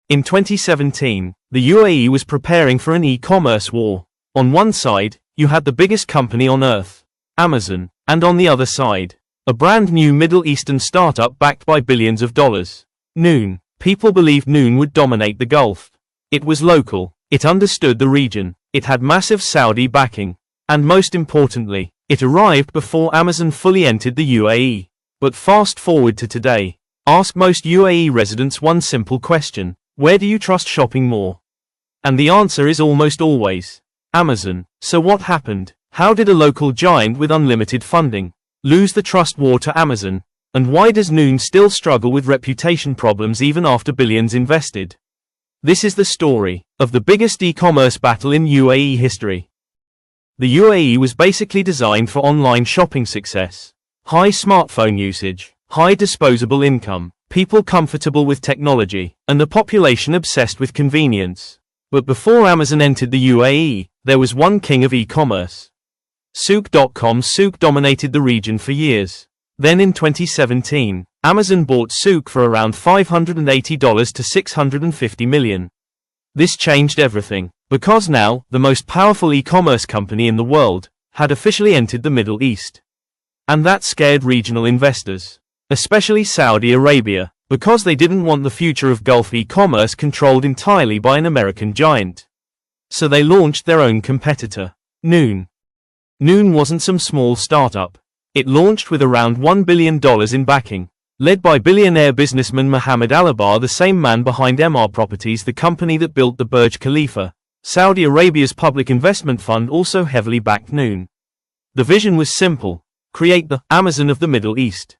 In 2017, the UAE was preparing for an e-commerce war. On one side, you had the biggest company on earth, Amazon, and on the other side, a brand new Middle Eastern startup backed by billions of dollars. Noon. People believed Noon would dominate the Gulf. It was local, it understood the region, it had massive Saudi backing, and most importantly, it arrived before Amazon fully entered the UAE. But fast forward to today. Ask most UAE residents one simple question: where do you trust shopping more? And the answer is almost always Amazon. So what happened? How did a local giant with unlimited funding lose the trust war to Amazon? And why does Noon still struggle with reputation problems even after billions invested? This is the story of the biggest e-commerce battle in UAE history. The UAE was basically designed for online shopping success. High smartphone usage, high disposable income, people comfortable with technology, and a population obsessed with convenience. But before Amazon entered the UAE, there was one king of e-commerce. Souq.com. Souq dominated the region for years. Then in 2017, Amazon bought Souq for around $580 to $650 million. This changed everything, because now, the most powerful e-commerce company in the world had officially entered the Middle East. And that scared regional investors, especially Saudi Arabia, because they didn't want the future of Gulf e-commerce controlled entirely by an American giant. So they launched their own competitor, Noon. Noon wasn't some small startup. It launched with around $1 billion in backing, led by billionaire businessman Mohammed Alibaba, the same man behind Emaar Properties, the company that built the Burj Khalifa. Saudi Arabia's public investment fund also heavily backed Noon. The vision was simple: create the Amazon of the Middle East.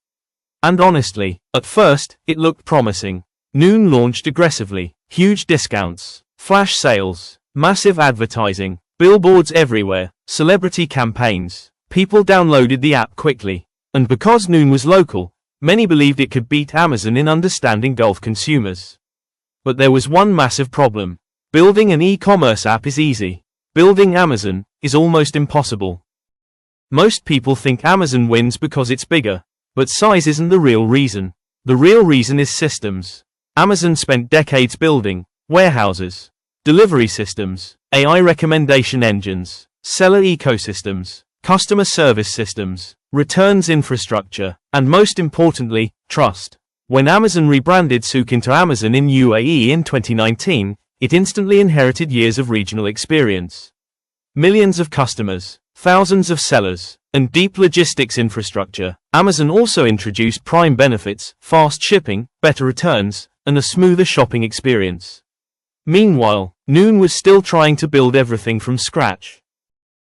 And honestly, at first, it looked promising. Noon launched aggressively, huge discounts, flash sales, massive advertising, billboards everywhere, celebrity campaigns. People downloaded the app quickly. And because Noon was local, many believed it could beat Amazon in understanding Gulf consumers. But there was one massive problem. Building an e-commerce app is easy. Building Amazon is almost impossible. Most people think Amazon wins because it's bigger. But size isn't the real reason. The real reason is systems. Amazon spent decades building warehouses, delivery systems, AI recommendation engines, seller ecosystems, customer service systems, returns infrastructure, and most importantly, trust. When Amazon rebranded Souq into Amazon in UAE in 2019, it instantly inherited years of regional experience. Millions of customers, thousands of sellers, and deep logistics infrastructure. Amazon also introduced Prime benefits, fast shipping, better returns, and a smoother shopping experience. Meanwhile, Noon was still trying to build everything from scratch.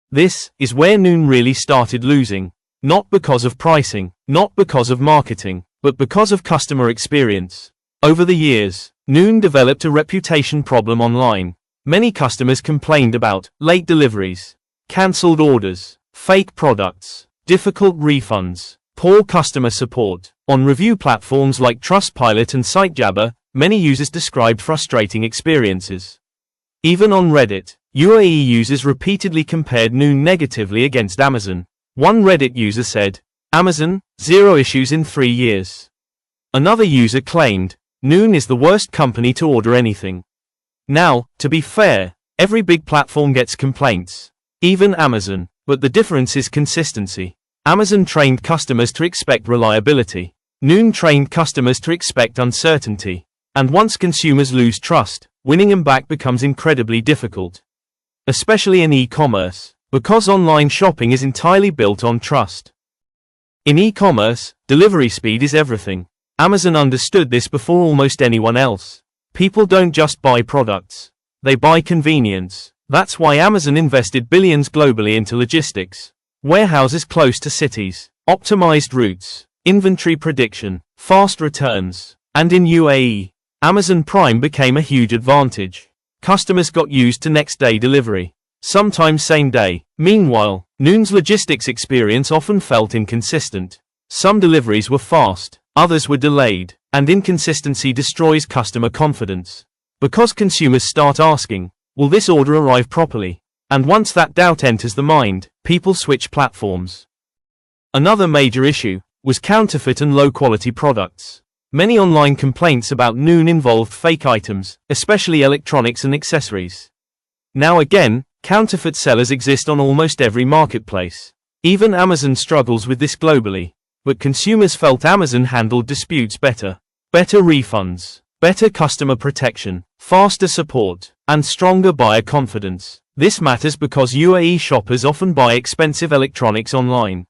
This is where Noon really started losing. Not because of pricing, not because of marketing, but because of customer experience. Over the years, Noon developed a reputation problem online. Many customers complained about late deliveries, cancelled orders, fake products, difficult refunds, poor customer support. On review platforms like Trustpilot and Sitejabber, many users described frustrating experiences. Even on Reddit, UAE users repeatedly compared Noon negatively against Amazon. One Reddit user said, "Amazon, 0 issues in 3 years." Another user claimed, "Noon is the worst company to order anything." Now, to be fair, every big platform gets complaints. Even Amazon. But the difference is consistency. Amazon trained customers to expect reliability. Noon trained customers to expect uncertainty. And once consumers lose trust, winning them back becomes incredibly difficult. Especially in e-commerce, because online shopping is entirely built on trust. In e-commerce, delivery speed is everything. Amazon understood this before almost anyone else. People don't just buy products. They buy convenience. That's why Amazon invested billions globally into logistics. Warehouses close to cities, optimized routes, inventory prediction, fast returns. And in UAE, Amazon Prime became a huge advantage. Customers got used to next-day delivery, sometimes same day. Meanwhile, Noon's logistics experience often felt inconsistent. Some deliveries were fast, others were delayed, and inconsistency destroys customer confidence. Because consumers start asking, will this order arrive properly? And once that doubt enters the mind, people switch platforms. Another major issue was counterfeit and low-quality products. Many online complaints about Noon involved fake items, especially electronics and accessories. Now again, counterfeit sellers exist on almost every marketplace. Even Amazon struggles with this globally, but consumers felt Amazon handled disputes better. Better refunds, better customer protection, faster support, and stronger buyer confidence. This matters because UAE shoppers often buy expensive electronics online.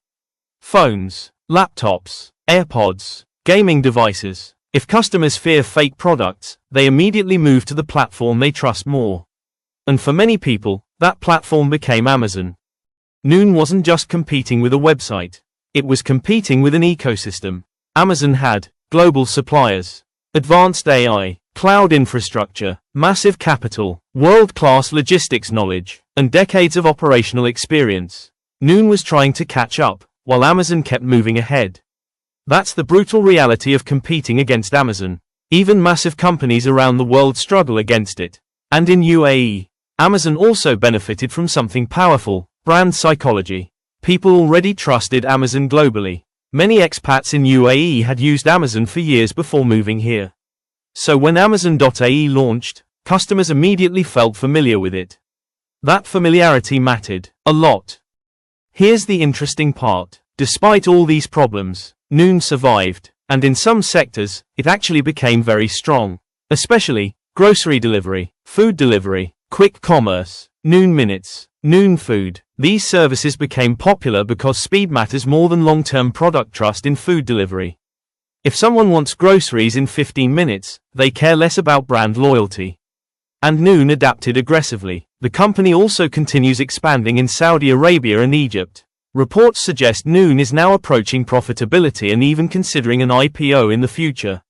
Phones, laptops, AirPods, gaming devices. If customers fear fake products, they immediately move to the platform they trust more. And for many people, that platform became Amazon. Noon wasn't just competing with a website. It was competing with an ecosystem. Amazon had global suppliers, advanced AI, cloud infrastructure, massive capital, world-class logistics knowledge, and decades of operational experience. Noon was trying to catch up, while Amazon kept moving ahead. That's the brutal reality of competing against Amazon. Even massive companies around the world struggle against it. And in UAE, Amazon also benefited from something powerful: brand psychology. People already trusted Amazon globally. Many expats in UAE had used Amazon for years before moving here. So when Amazon.ae launched, customers immediately felt familiar with it. That familiarity mattered a lot. Here's the interesting part. Despite all these problems, Noon survived, and in some sectors, it actually became very strong. Especially grocery delivery, food delivery, quick commerce, Noon Minutes, Noon Food. These services became popular because speed matters more than long-term product trust in food delivery. If someone wants groceries in 15 minutes, they care less about brand loyalty. And Noon adapted aggressively. The company also continues expanding in Saudi Arabia and Egypt. Reports suggest Noon is now approaching profitability and even considering an IPO in the future.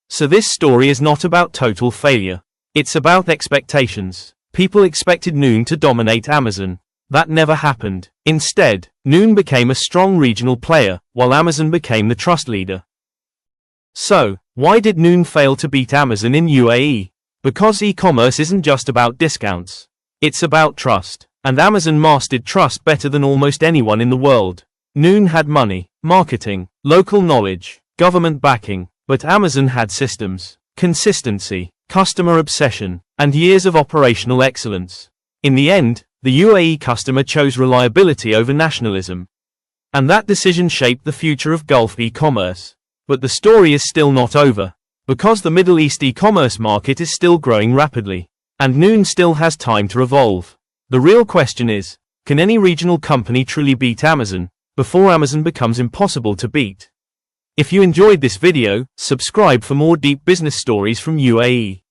So this story is not about total failure. It's about expectations. People expected Noon to dominate Amazon. That never happened. Instead, Noon became a strong regional player, while Amazon became the trust leader. So, why did Noon fail to beat Amazon in UAE? Because e-commerce isn't just about discounts. It's about trust. And Amazon mastered trust better than almost anyone in the world. Noon had money, marketing, local knowledge, government backing, but Amazon had systems, consistency, customer obsession, and years of operational excellence. In the end, the UAE customer chose reliability over nationalism. And that decision shaped the future of Gulf e-commerce. But the story is still not over. Because the Middle East e-commerce market is still growing rapidly. And Noon still has time to evolve. The real question is, can any regional company truly beat Amazon, before Amazon becomes impossible to beat? If you enjoyed this video, subscribe for more deep business stories from UAE.